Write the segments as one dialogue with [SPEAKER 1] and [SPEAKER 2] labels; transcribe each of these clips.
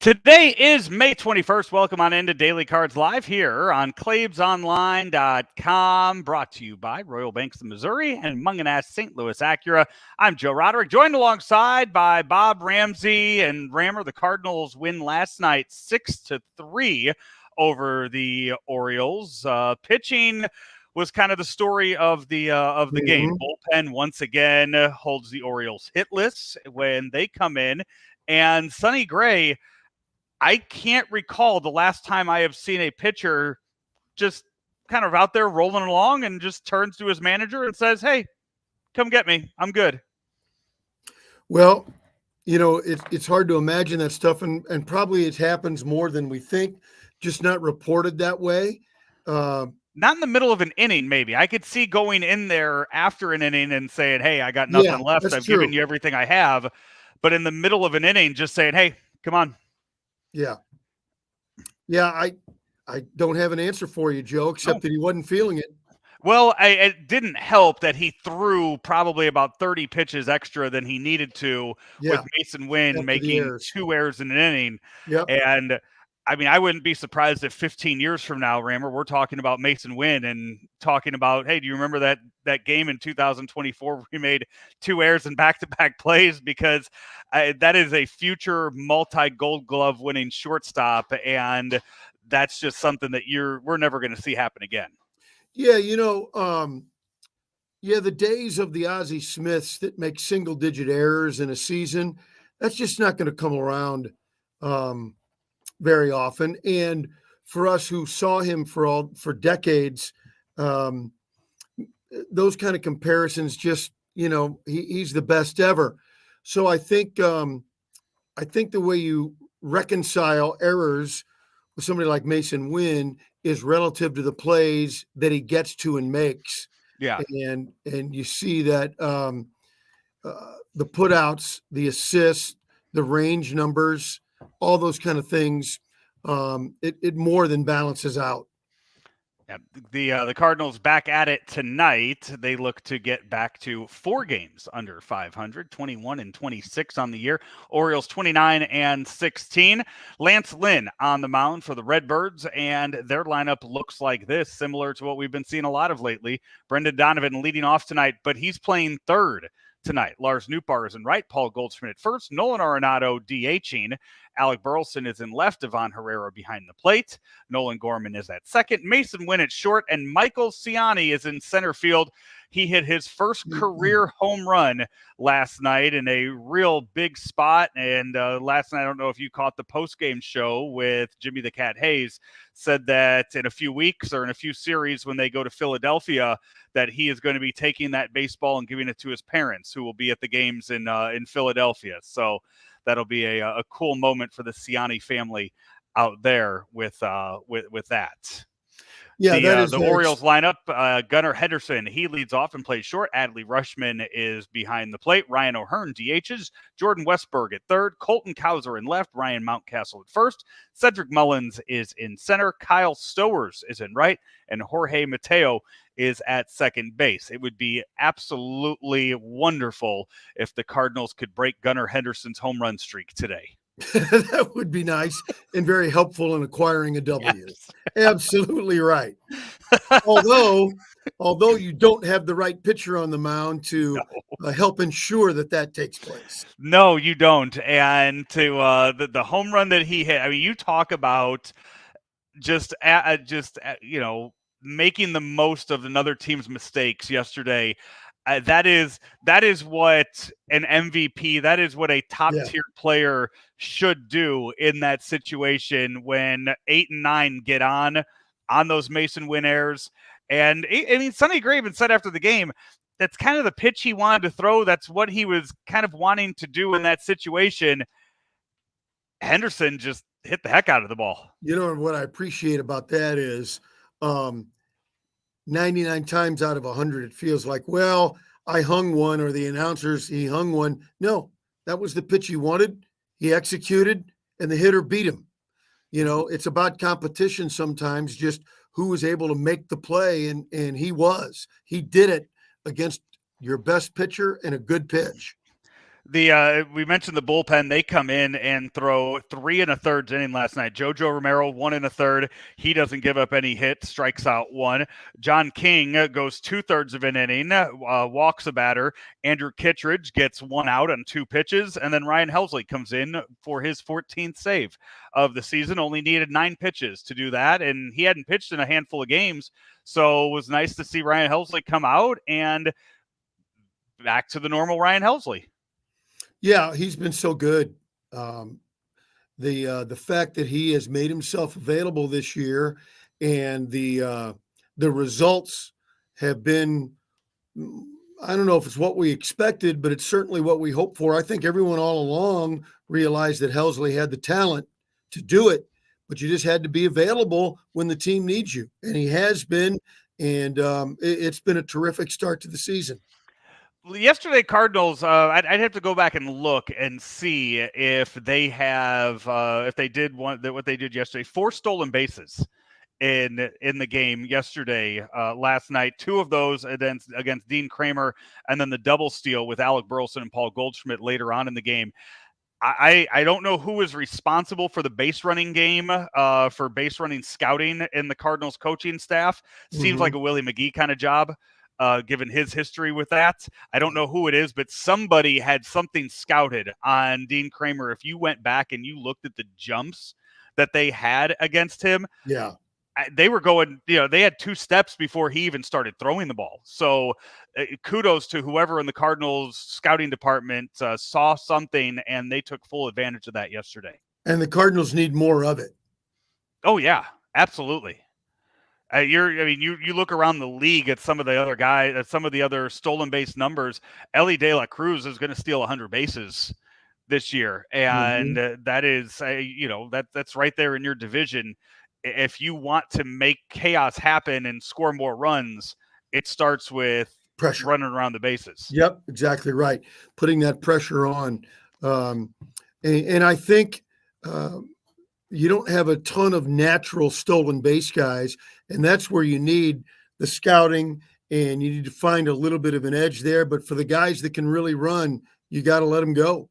[SPEAKER 1] Today is May 21st. Welcome on into Daily Cards Live here on ClaibsOnline.com, brought to you by Royal Banks of Missouri and Munganast St. Louis Acura. I'm Joe Roderick, joined alongside by Bob Ramsey and Rammer. The Cardinals win last night 6-3 over the Orioles. Pitching was kind of the story of the game. Bullpen once again holds the Orioles hitless when they come in, and Sonny Gray, I can't recall the last time I have seen a pitcher just kind of out there rolling along and just turns to his manager and says, "Hey, come get me. I'm good."
[SPEAKER 2] Well, it's hard to imagine that stuff, and probably it happens more than we think, just not reported that way.
[SPEAKER 1] Not in the middle of an inning, maybe. I could see going in there after an inning and saying, "Hey, I got nothing left. I've given you everything I have." But in the middle of an inning, just saying, "Hey, come on."
[SPEAKER 2] Yeah. I don't have an answer for you, Joe, except that he wasn't feeling it.
[SPEAKER 1] Well, it didn't help that he threw probably about 30 pitches extra than he needed to, with Mason Wynn making 2 errors in an inning. And I mean, I wouldn't be surprised if 15 years from now, Rammer, we're talking about Mason Wynn and talking about, hey, do you remember that game in 2024 where we made 2 errors in back-to-back plays? Because that is a future multi-Gold Glove winning shortstop, and that's just something that we're never going to see happen again.
[SPEAKER 2] Yeah, the days of the Ozzie Smiths that make single-digit errors in a season, that's just not going to come around very often. And for us who saw him for decades, those kind of comparisons just, he's the best ever. So I think the way you reconcile errors with somebody like Mason Wynn is relative to the plays that he gets to and makes.
[SPEAKER 1] Yeah.
[SPEAKER 2] And you see that the putouts, the assists, the range numbers, all those kind of things, it more than balances out.
[SPEAKER 1] Yeah, the Cardinals back at it tonight. They look to get back to 4 games under 500, 21-26 on the year. Orioles 29-16. Lance Lynn on the mound for the Redbirds, and their lineup looks like this, similar to what we've been seeing a lot of lately. Brendan Donovan leading off tonight, but he's playing third tonight. Lars Nootbaar is in right, Paul Goldschmidt at first, Nolan Arenado DHing, Alec Burleson is in left, Ivan Herrera behind the plate, Nolan Gorman is at second, Mason Wynn at short, and Michael Ciani is in center field. He hit his first career home run last night in a real big spot. And last night, I don't know if you caught the post-game show with Jimmy the Cat Hayes, said that in a few weeks or in a few series when they go to Philadelphia, that he is going to be taking that baseball and giving it to his parents, who will be at the games in Philadelphia. So that'll be a cool moment for the Ciani family out there with that.
[SPEAKER 2] Yeah,
[SPEAKER 1] the Orioles lineup, Gunnar Henderson, he leads off and plays short. Adley Rushman is behind the plate. Ryan O'Hearn DHs. Jordan Westberg at third. Colton Cowser in left. Ryan Mountcastle at first. Cedric Mullins is in center. Kyle Stowers is in right. And Jorge Mateo is at second base. It would be absolutely wonderful if the Cardinals could break Gunnar Henderson's home run streak today.
[SPEAKER 2] That would be nice and very helpful in acquiring a W. Yes. Absolutely right. Although you don't have the right pitcher on the mound to help ensure that takes place.
[SPEAKER 1] No, you don't. And to the home run that he hit, I mean, you talk about just making the most of another team's mistakes yesterday. That is what an MVP, that is what a top-tier player should do in that situation when 8 and 9 get on those Mason Wynn errors. And I mean, Sonny Gray even said after the game, that's kind of the pitch he wanted to throw. That's what he was kind of wanting to do in that situation. Henderson just hit the heck out of the ball.
[SPEAKER 2] You know what I appreciate about that is 99 times out of 100, it feels like, well, I hung one, or the announcers, he hung one. No, that was the pitch he wanted. He executed, and the hitter beat him. It's about competition sometimes, just who was able to make the play, and he did it against your best pitcher and a good pitch.
[SPEAKER 1] We mentioned the bullpen. They come in and throw 3 1/3 inning last night. JoJo Romero 1 1/3. He doesn't give up any hits, strikes out 1. John King goes 2/3 of an inning, walks a batter. Andrew Kittredge gets 1 out on 2 pitches, and then Ryan Helsley comes in for his 14th save of the season. Only needed 9 pitches to do that, and he hadn't pitched in a handful of games, so it was nice to see Ryan Helsley come out and back to the normal Ryan Helsley.
[SPEAKER 2] Yeah, he's been so good. The fact that he has made himself available this year, and the results have been, I don't know if it's what we expected, but it's certainly what we hoped for. I think everyone all along realized that Helsley had the talent to do it, but you just had to be available when the team needs you, and he has been. And it's been a terrific start to the season.
[SPEAKER 1] Yesterday, Cardinals. I'd have to go back and look and see if they have, if they did what they did yesterday. 4 stolen bases in the game yesterday, last night. 2 of those against Dean Kramer, and then the double steal with Alec Burleson and Paul Goldschmidt later on in the game. I don't know who is responsible for the base running game, for base running scouting in the Cardinals coaching staff. Seems like a Willie McGee kind of job. Given his history with that. I don't know who it is, but somebody had something scouted on Dean Kramer. If you went back and you looked at the jumps that they had against him,
[SPEAKER 2] yeah,
[SPEAKER 1] they were going, they had 2 steps before he even started throwing the ball. So kudos to whoever in the Cardinals scouting department saw something, and they took full advantage of that yesterday.
[SPEAKER 2] And the Cardinals need more of it.
[SPEAKER 1] Oh, yeah, absolutely. You look around the league at some of the other guys, at some of the other stolen base numbers. Ellie De La Cruz is going to steal 100 bases this year, and that is, that's right there in your division. If you want to make chaos happen and score more runs, it starts with
[SPEAKER 2] pressure,
[SPEAKER 1] running around the bases.
[SPEAKER 2] Yep, exactly right. Putting that pressure on, and I think. You don't have a ton of natural stolen base guys, and that's where you need the scouting, and you need to find a little bit of an edge there. But for the guys that can really run, you got to let them go.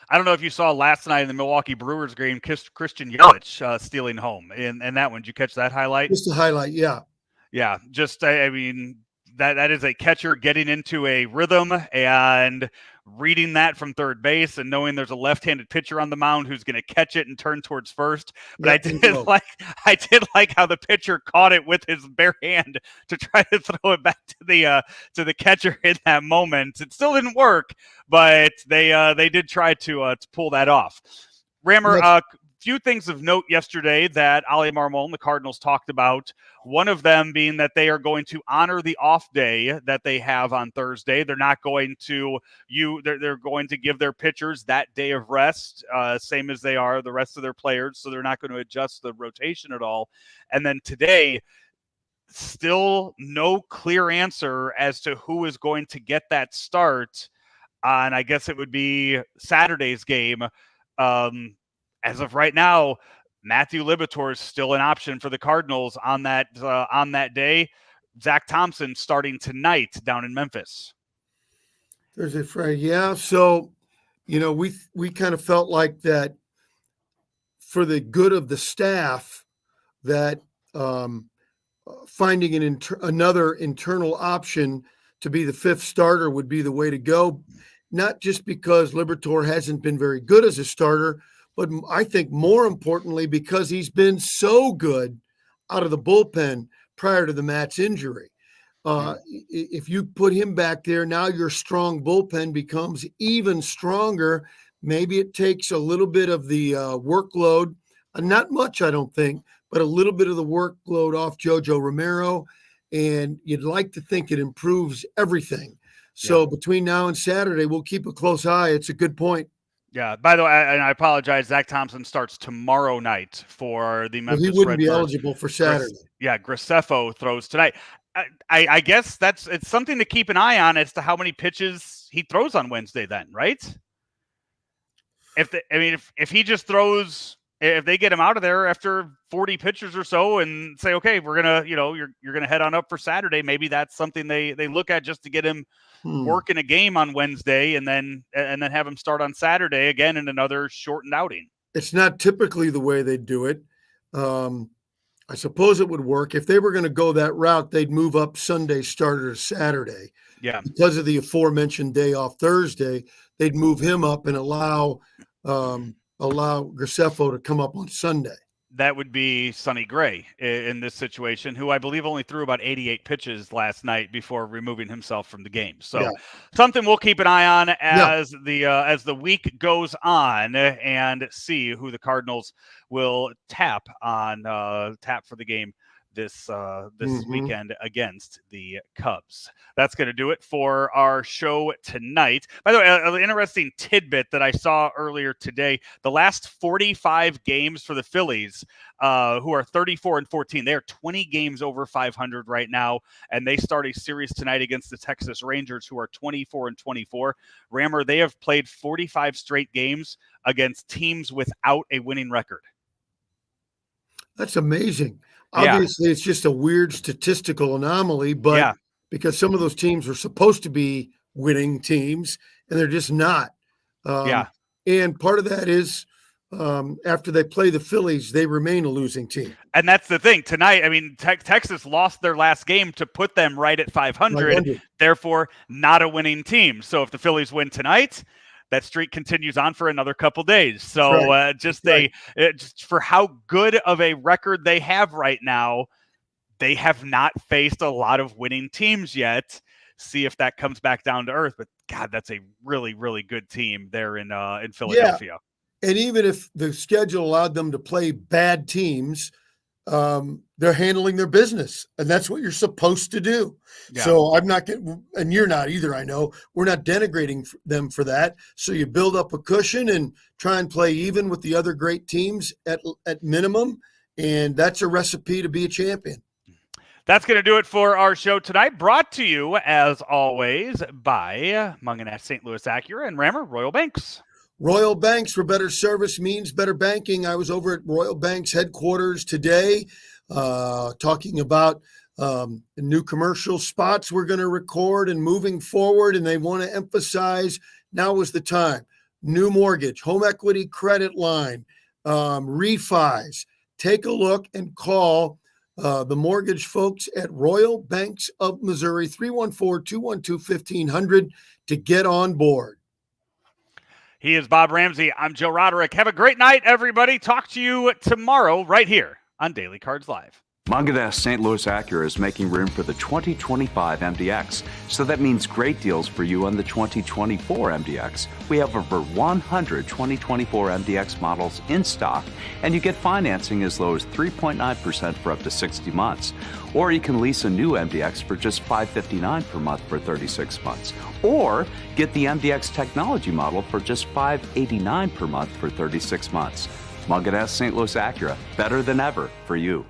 [SPEAKER 1] I don't know if you saw last night in the Milwaukee Brewers game, Christian Yelich stealing home in that one. Did you catch that highlight?
[SPEAKER 2] Just a highlight, yeah.
[SPEAKER 1] Yeah, just, that is a catcher getting into a rhythm and reading that from third base and knowing there's a left-handed pitcher on the mound who's going to catch it and turn towards first. But I did like how the pitcher caught it with his bare hand to try to throw it back to the catcher in that moment. It still didn't work, but they did try to pull that off. Rammer, few things of note yesterday that Ali Marmol and the Cardinals talked about. One of them being that they are going to honor the off day that they have on Thursday. They're not going to they're going to give their pitchers that day of rest, same as they are the rest of their players. So they're not going to adjust the rotation at all. And then today, still no clear answer as to who is going to get that start. And I guess it would be Saturday's game. As of right now, Matthew Liberatore is still an option for the Cardinals on that day. Zach Thompson starting tonight down in Memphis.
[SPEAKER 2] Thursday, Friday, yeah. So, we kind of felt like that for the good of the staff, that finding another internal option to be the 5th starter would be the way to go. Not just because Liberatore hasn't been very good as a starter, but I think more importantly, because he's been so good out of the bullpen prior to the Matz injury. If you put him back there, now your strong bullpen becomes even stronger. Maybe it takes a little bit of the workload, not much, I don't think, but a little bit of the workload off JoJo Romero, and you'd like to think it improves everything. So between now and Saturday, we'll keep a close eye. It's a good point.
[SPEAKER 1] Yeah. By the way, and I apologize, Zach Thompson starts tomorrow night for the Memphis
[SPEAKER 2] Redbirds. He wouldn't be
[SPEAKER 1] Redbirds.
[SPEAKER 2] eligible for Saturday.
[SPEAKER 1] Graceffo throws tonight. I guess it's something to keep an eye on as to how many pitches he throws on Wednesday then, right? If he just throws If they get him out of there after 40 pitches or so and say, okay, we're going to, you're going to head on up for Saturday. Maybe that's something they look at just to get him working a game on Wednesday and then have him start on Saturday again in another shortened outing.
[SPEAKER 2] It's not typically the way they do it. I suppose it would work. If they were going to go that route, they'd move up Sunday starter to Saturday.
[SPEAKER 1] Yeah.
[SPEAKER 2] Because of the aforementioned day off Thursday, they'd move him up and allow Graceffo to come up on Sunday.
[SPEAKER 1] That would be Sonny Gray in this situation, who I believe only threw about 88 pitches last night before removing himself from the game. So something we'll keep an eye on as the week goes on and see who the Cardinals will tap for the game this weekend against the Cubs. That's going to do it for our show tonight. By the way, an interesting tidbit that I saw earlier today, the last 45 games for the Phillies, who are 34-14, they are 20 games over 500 right now, and they start a series tonight against the Texas Rangers, who are 24-24. Rammer, they have played 45 straight games against teams without a winning record.
[SPEAKER 2] That's amazing. Obviously, it's just a weird statistical anomaly, but because some of those teams were supposed to be winning teams, and they're just not. And part of that is after they play the Phillies, they remain a losing team.
[SPEAKER 1] And that's the thing. Tonight, I mean, Texas lost their last game to put them right at 500, therefore not a winning team. So if the Phillies win tonight, that streak continues on for another couple days. So just for how good of a record they have right now, they have not faced a lot of winning teams yet. See if that comes back down to earth. But God, that's a really, really good team there in Philadelphia.
[SPEAKER 2] Yeah. And even if the schedule allowed them to play bad teams, they're handling their business, and that's what you're supposed to do. So I'm not getting, and you're not either. I know we're not denigrating them for that. So you build up a cushion and try and play even with the other great teams at minimum. And that's a recipe to be a champion.
[SPEAKER 1] That's going to do it for our show tonight. Brought to you, as always, by Munganess St. Louis Acura and Rammer Royal Banks.
[SPEAKER 2] Royal Banks, for better service means better banking. I was over at Royal Banks headquarters today talking about new commercial spots we're going to record and moving forward, and they want to emphasize now is the time. New mortgage, home equity credit line, refis. Take a look and call the mortgage folks at Royal Banks of Missouri, 314-212-1500 to get on board.
[SPEAKER 1] He is Bob Ramsey. I'm Joe Roderick. Have a great night, everybody. Talk to you tomorrow right here on Daily Cards Live.
[SPEAKER 3] Munganess St. Louis Acura is making room for the 2025 MDX, so that means great deals for you on the 2024 MDX. We have over 100 2024 MDX models in stock, and you get financing as low as 3.9% for up to 60 months. Or you can lease a new MDX for just $559 per month for 36 months. Or get the MDX technology model for just $589 per month for 36 months. Munganess St. Louis Acura, better than ever for you.